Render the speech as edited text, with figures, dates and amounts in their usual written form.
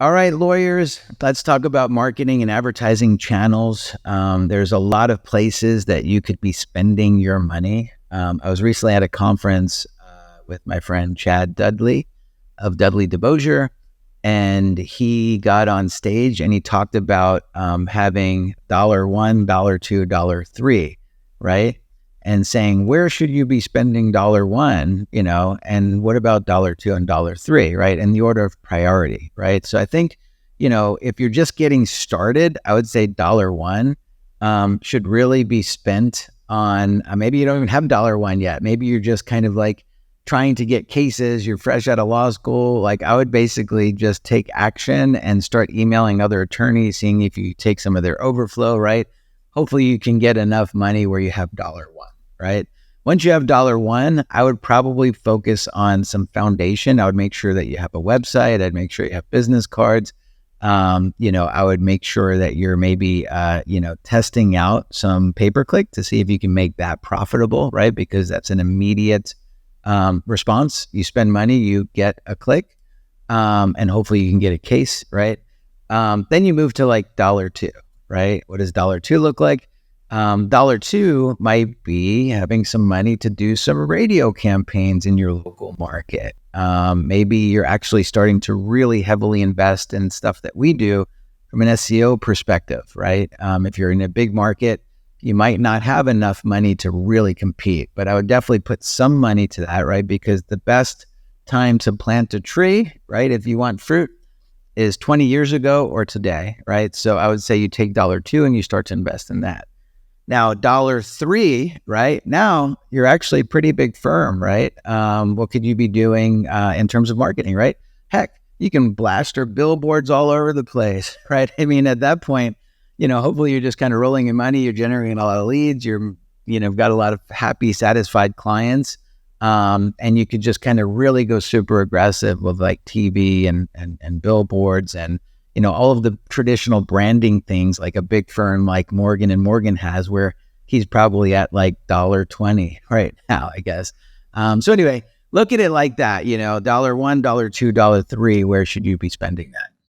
All right, lawyers, let's talk about marketing and advertising channels. There's a lot of places that you could be spending your money. I was recently at a conference with my friend Chad Dudley of Dudley DeBosier, and he got on stage and he talked about having $1, $2, $3, right? And saying, where should you be spending $1, and what about $2 and $3, right? In the order of priority, right? So I think, if you're just getting started, I would say $1 should really be spent on, maybe you don't even have $1 yet. Maybe you're just kind of like trying to get cases, you're fresh out of law school. Like I would basically just take action and start emailing other attorneys, seeing if you take some of their overflow, right? Hopefully you can get enough money where you have $1. Right? Once you have $1, I would probably focus on some foundation. I would make sure that you have a website. I'd make sure you have business cards. I would make sure that you're maybe, testing out some pay-per-click to see if you can make that profitable, right? Because that's an immediate response. You spend money, you get a click, and hopefully you can get a case, right? Then you move to like $2, right? What does $2 look like? $2 might be having some money to do some radio campaigns in your local market. Maybe you're actually starting to really heavily invest in stuff that we do from an SEO perspective, right? If you're in a big market, you might not have enough money to really compete, but I would definitely put some money to that, right? Because the best time to plant a tree, right, if you want fruit, is 20 years ago or today, right? So I would say you take $2 and you start to invest in that. Now, $3, right? Now you're actually a pretty big firm, right? What could you be doing in terms of marketing, right? Heck, you can blast your billboards all over the place, right? I mean, at that point, hopefully you're just kind of rolling in money, you're generating a lot of leads, you're, got a lot of happy, satisfied clients, and you could just kind of really go super aggressive with like TV and billboards and all of the traditional branding things like a big firm like Morgan and Morgan has, where he's probably at like $20 right now, I guess. So anyway, look at it like that, $1, $2, $3, where should you be spending that?